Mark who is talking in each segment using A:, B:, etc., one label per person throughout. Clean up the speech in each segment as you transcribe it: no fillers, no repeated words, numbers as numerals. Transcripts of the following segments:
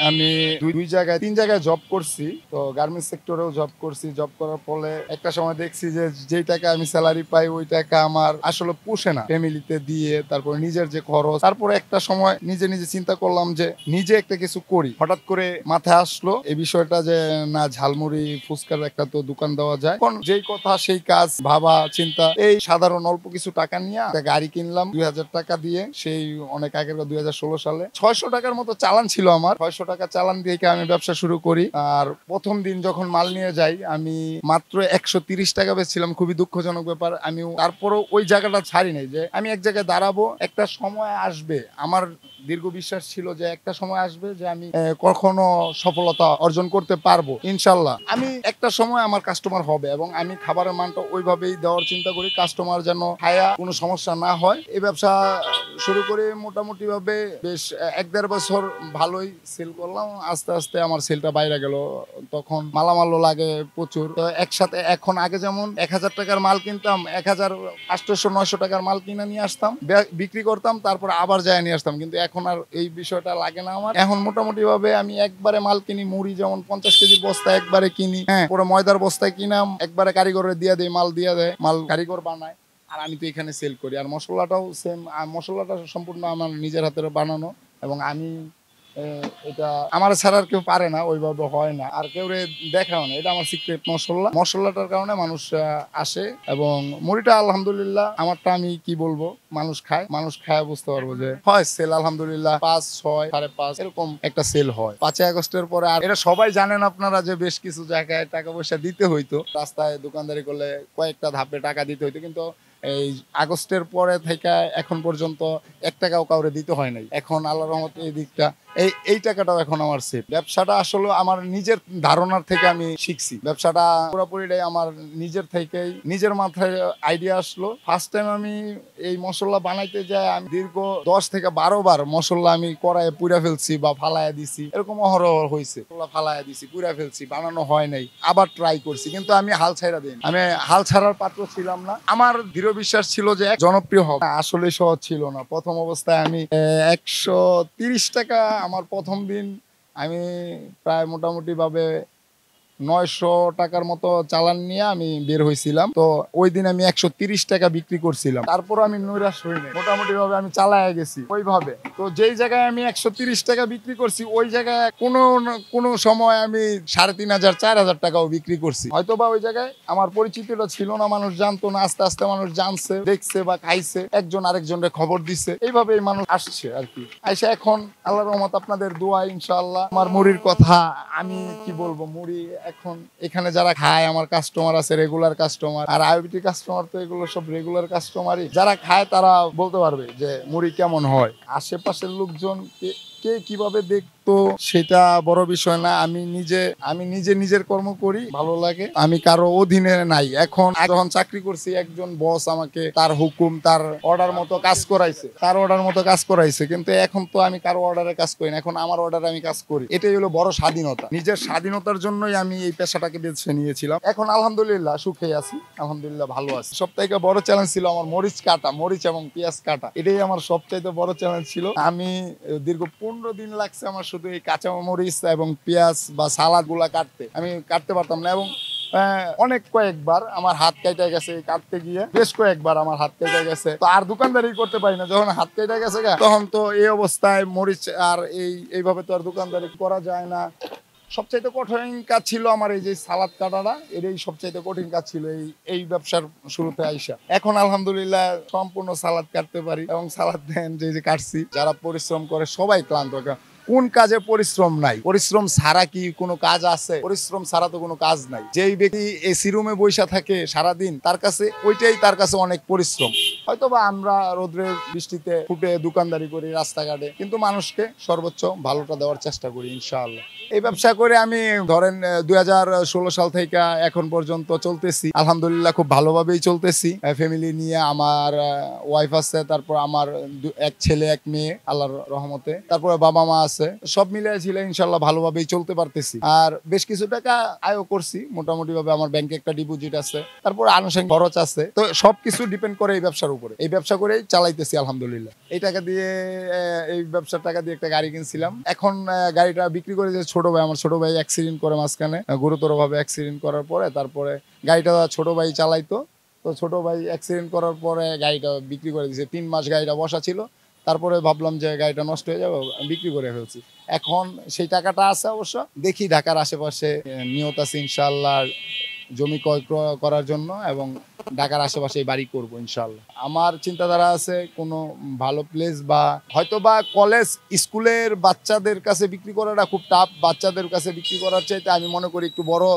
A: আমি দুই জায়গায় ৩ জায়গায় জব করছি। তো গার্মেন্টস সেক্টরেও জব করছি। জব করার ফলে একটা সময় দেখছি যে যেই টাকা আমি স্যালারি পাই ওই টাকা আমার আসলে পোষে না ফ্যামিলিতে দিয়ে, তারপর নিজের যে খরচ। তারপরে একটা সময় নিজে নিজে চিন্তা করলাম যে নিজে একটা কিছু করি। হঠাৎ করে মাথায় আসলো এই বিষয়টা যে না, ঝালমুড়ি ফুচকার একটা তো দোকান দেওয়া যায়। এখন যেই কথা সেই কাজ, ভাবা চিন্তা, এই সাধারণ অল্প কিছু টাকা নিয়ে একটা গাড়ি কিনলাম ২,০০০ টাকা দিয়ে। সেই অনেক আগের ২০১৬ সালে ৬০০ টাকার মতো চালান ছিল আমার। ৬০০ টাকা চালান দিয়ে আমি ব্যবসা শুরু করি। আর প্রথম দিন যখন মাল নিয়ে যাই আমি মাত্র ১৩০ টাকা বেচছিলাম। খুবই দুঃখজনক ব্যাপার। আমি তারপরও ওই জায়গাটা ছাড়ি নাই যে আমি এক জায়গায় দাঁড়াবো, একটা সময় আসবে। আমার দীর্ঘ বিশ্বাস ছিল যে একটা সময় আসবে যে আমি কখনো সফলতা অর্জন করতে পারবো ইনশাল্লাহ। আমি একটা সময় আমার কাস্টমার হবে এবং আমি খাবারের মানটা ওইভাবেই দেওয়ার চিন্তা করি, কাস্টমার যেন খায়া কোনো সমস্যা না হয়। এই ব্যবসা শুরু করে মোটামুটি ভাবে বেশ ১-১.৫ বছর ভালোই সেল করলাম। আস্তে আস্তে আমার সেলটা বাইরে গেল। তখন মালামালও লাগে প্রচুর। তো একসাথে এখন আগে যেমন ১,০০০ টাকার মাল কিনতাম, ১,৮০০-৯০০ টাকার মাল কিনে নিয়ে আসতাম, বিক্রি করতাম, তারপর আবার যায় নিয়ে আসতাম। কিন্তু এখন আর এই বিষয়টা লাগে না আমার। এখন মোটামুটি ভাবে আমি একবারে মাল কিনি। মুড়ি যেমন ৫০ কেজির বস্তা একবারে কিনি, হ্যাঁ, পুরো ময়দার বস্তায় কিনাম, একবারে কারিগরের দিয়ে দেয়, মাল দিয়ে দেয়, মাল কারিগর বানায়, আর আমি তো এখানে সেল করি। আর মশলাটাও সেম, মশলাটা সম্পূর্ণ আমার নিজের হাতের বানানো এবং আমি এটা আমার ছাড়া আর কেউ পারে না, ওইভাবে হয় না, আর কেউ দেখাও না। এটা আমার সিক্রেট মশলাটার কারণে মানুষ আসে। এবং মুড়িটা আলহামদুলিল্লাহ আমারটা আমি কি বলবো, মানুষ খায় বুঝতে পারবো যে হয় সেল আলহামদুলিল্লাহ ৫, ৬, ৫.৫ এরকম একটা সেল হয়। ৫ই আগস্টের পরে আর এটা সবাই জানেন আপনারা যে বেশ কিছু জায়গায় টাকা পয়সা দিতে হইতো, রাস্তায় দোকানদারি করলে কয়েকটা ধাপে টাকা দিতে হইতো, কিন্তু এই আগস্টের পরে থেকে এখন পর্যন্ত ১ টাকাও কাউরে দিতে হয় নাই। এখন আল্লাহর রহমতে এই দিকটা এই টাকাটাও এখন আমার সেফ। ব্যবসাটা আসলে আমার নিজের ধারণার থেকে আমি শিখছি। ব্যবসাটা পুরোপুরিটাই আমার নিজের থেকেই, নিজের মাথায় আইডিয়া আসলো। ফার্স্ট টাইম আমি এই মশলা বানাইতে যাই আমি দীর্ঘ ১০ থেকে ১২ বার মশলা আমি কড়াইয়ে পুড়া ফেলছি বা ফালাইয়া দিছি, এরকম অহরহ হয়েছে। ফালাইয়া দিছি, পুড়া ফেলছি, বানানো হয় নাই, আবার ট্রাই করছি, কিন্তু আমি হাল ছাইড়া দিই। আমি হাল ছাড়ার পাত্র ছিলাম না। আমার দৃঢ় বিশ্বাস ছিল যে জনপ্রিয় হবে, আসলে সহজ ছিল না। প্রথম অবস্থায় আমি ১৩০ টাকা আমার প্রথম দিন আমি প্রায় মোটামুটি ভাবে ৯০০ টাকার মতো চালান নিয়ে আমি বের হয়েছিলাম। তো ওই দিন আমি ১৩০ টাকা বিক্রি করছিলাম। তারপর আমি নৈরাশ হই নাই, মোটামুটি ভাবে আমি চালায় গেছি ওইভাবে। তো যেই জায়গায় আমি ১৩০ টাকা বিক্রি করছি ওই জায়গায় কোনো সময় আমি ৩,৫০০, ৪,০০০ টাকাও বিক্রি করছি। হয়তো বা ওই জায়গায় আমার পরিচিতিটা ছিল না, মানুষ জানতো না। আস্তে আস্তে মানুষ জানছে, দেখছে বা খাইছে, একজন আরেকজনের খবর দিছে, এইভাবে মানুষ আসছে আর কি। আইসা এখন আল্লাহর রহমত, আপনাদের দোয়া, ইনশাআল্লাহ আমার মুড়ির কথা আমি কি বলবো, মুড়ি এখন এখানে যারা খায় আমার কাস্টমার আছে, রেগুলার কাস্টমার। আর আইওবিটি কাস্টমার তো এগুলো সব রেগুলার কাস্টমারই। যারা খায় তারা বলতে পারবে যে মুড়ি কেমন হয়। আশেপাশের লোকজন কে কিভাবে দেখতো সেটা বড় বিষয় না। আমি নিজে নিজের কর্ম করি, ভালো লাগে। আমি কারো অধীনে নাই। এখন যখন চাকরি করছি একজন বস আমাকে তার হুকুম, তার অর্ডার মতো কাজ করাইছে, কিন্তু এখন তো আমি কারো অর্ডারে কাজ করি না। এখন আমার অর্ডারে আমি কাজ করি। এটাই হলো বড় স্বাধীনতা। নিজের স্বাধীনতার জন্যই আমি এই পেশাটাকে বেছে নিয়েছিলাম। এখন আলহামদুলিল্লাহ সুখে আছি, আলহামদুলিল্লাহ ভালো আছি। সবথেকে বড় চ্যালেঞ্জ ছিল আমার মরিচ এবং পেঁয়াজ কাটা। এটাই আমার সবচাইতে বড় চ্যালেঞ্জ ছিল। আমি দীর্ঘ ১৫ দিন লাগছে আমার শুধু এই কাঁচা মরিচ এবং পেঁয়াজ বা সালাদ গুলা কাটতে। আমি কাটতে পারতাম না এবং কয়েকবার আমার হাত কেটে গেছে কাটতে গিয়ে, বেশ কয়েকবার আমার হাত কেটে গেছে। তো আর দোকানদারি করতে পারি না, যখন হাত কেটে গেছে তখন তো এই অবস্থায় মরিচ আর এইভাবে তো আর দোকানদারি করা যায় না। সবচাইতে কঠিন কাজ ছিল আমার এই যে সালাদ কাটাটা, এটাই সবচাইতে কঠিন কাজ ছিল এই ব্যবসার শুরুতে আইসা। এখন আলহামদুলিল্লাহ সম্পূর্ণ সালাদ কাটতে পারি এবং সালাদ দেন যে কাটছি। যারা পরিশ্রম করে সবাই ক্লান্ত। কোন কাজে পরিশ্রম নাই? পরিশ্রম ছাড়া কি কোনো কাজ আছে? পরিশ্রম ছাড়া তো কোনো কাজ নাই। যেই ব্যক্তি এসি রুমে বসে থাকে সারাদিন, তার কাছে অনেক পরিশ্রম। হয়তোবা আমরা রোদ্রের বৃষ্টিতে ফুটে দোকানদারি করি রাস্তাঘাটে, কিন্তু মানুষকে সর্বোচ্চ ভালোটা দেওয়ার চেষ্টা করি ইনশাআল্লাহ। এই ব্যবসা করে আমি ধরেন ২০১৬ সাল থেকে এখন পর্যন্ত চলতেছি, আলহামদুলিল্লাহ খুব ভালোভাবেই চলতেছি। ফ্যামিলি নিয়ে, আমার ওয়াইফ আছে, তারপর আমার এক ছেলে এক মেয়ে আল্লাহর রহমতে, তারপরে বাবা মা আছে। আছে, সব মিলিয়ে ঝিলে ইনশাল্লাহ ভালোভাবেই চলতে পারতেছি। আর বেশ কিছু টাকা আয়ও করছি মোটামুটি ভাবে, আমার ব্যাংকে একটা ডিপোজিট আছে, তারপর আনুষঙ্গিক খরচ আছে। তো সবকিছু ডিপেন্ড করে এই ব্যবসার উপরে, এই ব্যবসা করেই চালাইতেছি আলহামদুলিল্লাহ। এই টাকা দিয়ে এই ব্যবসার টাকা দিয়ে একটা গাড়ি কিনছিলাম। এখন গাড়িটা বিক্রি করে যে ছোট ভাই, আমার ছোট ভাই অ্যাক্সিডেন্ট করে মাঝখানে, গুরুতর ভাবে অ্যাক্সিডেন্ট করার পরে তারপরে গাড়িটা ছোট ভাই চালাইতো। তো ছোট ভাই অ্যাক্সিডেন্ট করার পরে গাড়িটা বিক্রি করে দিয়েছে। 3 মাস গাড়িটা বসা ছিল, তারপরে ভাবলাম যে গাড়িটা নষ্ট হয়ে যাবে, বিক্রি করে ফেলছি। এখন সেই টাকাটা আছে অবশ্য, দেখি ঢাকার আশেপাশে নিয়ত আছে ইনশাআল্লাহ জমি ক্রয় করার জন্য, এবং ঢাকার আশেপাশে বাড়ি করব ইনশাআল্লাহ। আমার চিন্তাধারা আছে কোনো ভালো প্লেস বা হয়তো বা কলেজ স্কুলের বাচ্চাদের কাছে বিক্রি করাটা খুব টাফ। বাচ্চাদের কাছে বিক্রি করার চাইতে আমি মনে করি একটু বড়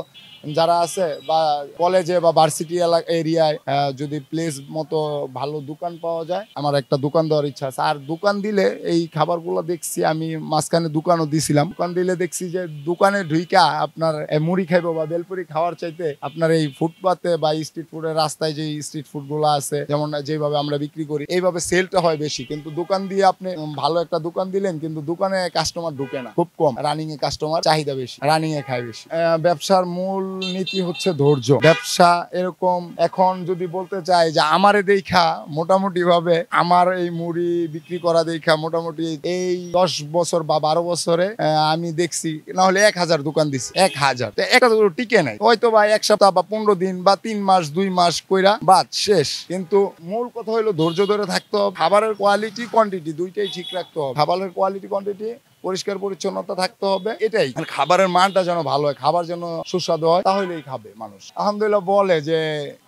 A: যারা আছে বা কলেজে বা ভার্সিটি এরিয়ায় যদি প্লেস মতো ভালো দোকান পাওয়া যায়, আমার একটা দোকান দেওয়ার ইচ্ছা আছে। আর দোকান দিলে এই খাবারগুলো দেখছি, আমি মাঝখানে দোকানও দিছিলাম, দোকান দিলে দেখছি যে দোকানে ঢুইকা আপনার মুড়ি খাইবো বা বেলপুরি খাওয়ার চাইতে আপনার এই ফুটপাতে বা স্ট্রিট ফুডের রাস্তায় যে স্ট্রিট ফুড গুলো আছে, যেমন যেভাবে আমরা বিক্রি করি, এইভাবে সেলটা হয় বেশি। কিন্তু দোকান দিয়ে আপনি ভালো একটা দোকান দিলেন, কিন্তু দোকানে কাস্টমার ঢুকে না, খুব কম। রানিং এ কাস্টমার চাহিদা বেশি, রানিং এ খায় বেশি। ব্যবসার মূল নীতি হচ্ছে ধৈর্য। ব্যবসা এরকম, এখন যদি বলতে চাই যে আমারে দেখা মোটামুটি ভাবে আমার এই মুড়ি বিক্রি করা দেখা মোটামুটি এই 10 বছর বা 12 বছরে আমি দেখছি না হলে 1000 দোকান দিছি। 1000 একটা টিকে নাই, হয়তো বা 1 সপ্তাহ বা 15 দিন বা 3 মাস 2 মাস কইরা বাদ শেষ। কিন্তু মূল কথা হলো ধৈর্য ধরে থাকতে হবে। খাবারের কোয়ালিটি কোয়ান্টিটি দুইটাই ঠিক রাখতে হবে। খাবারের কোয়ালিটি কোয়ান্টিটি, পরিষ্কার পরিচ্ছন্নতা থাকতে হবে, এটাই। খাবারের মানটা যেন ভালো হয়, খাবার যেন সুস্বাদু হয়, তাহলেই খাবে মানুষ। আলহামদুলিল্লাহ বলে যে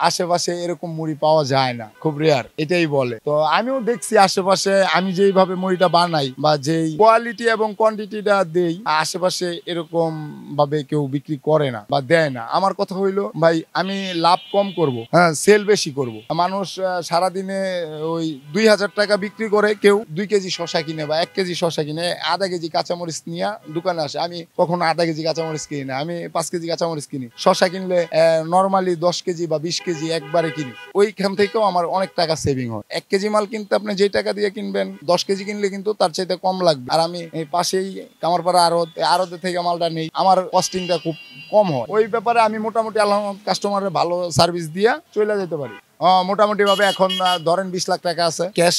A: আশেপাশে এরকম মুড়ি পাওয়া যায় না, খুব রেয়ার, এটাই বলে। তো আমিও দেখছি আশেপাশে আমি যেইভাবে মুড়িটা বানাই বা যেই কোয়ালিটি এবং কোয়ান্টিটিটা দেই, আশেপাশে এরকম ভাবে কেউ বিক্রি করে না বা দেয় না। আমার কথা হইলো ভাই আমি লাভ কম করব, হ্যাঁ সেল বেশি করব। মানুষ সারাদিনে ওই 2000 টাকা বিক্রি করে কেউ 2 কেজি শশা কিনে বা 1 কেজি শশা কিনে, আধা কেজি কাঁচামরিচ নিয়ে দোকানে আসে। আমি কখনো আধা কেজি কাঁচামরিচ কিনি না, আমি 5 কেজি কাঁচামরিচ কিনি। শশা কিনলে নর্মালি 10 কেজি বা 20 কেজি একবারে কিনি, ওইখান থেকেও আমার অনেক টাকা সেভিং হয়। 1 কেজি মাল কিনতে আপনি যে টাকা দিয়ে কিনবেন, 10 কেজি কিনলে কিন্তু তার চাইতে কম লাগবে। আর আমি এই পাশেই কামারপাড়া আড়তে থেকে মালটা নেই, আমার কস্টিংটা খুব কম হয়। ওই ব্যাপারে আমি মোটামুটি কাস্টমারের ভালো সার্ভিস দিয়ে চলে যেতে পারি মোটামুটি ভাবে। এখন ধরেন 20 লাখ টাকা আছে ক্যাশ।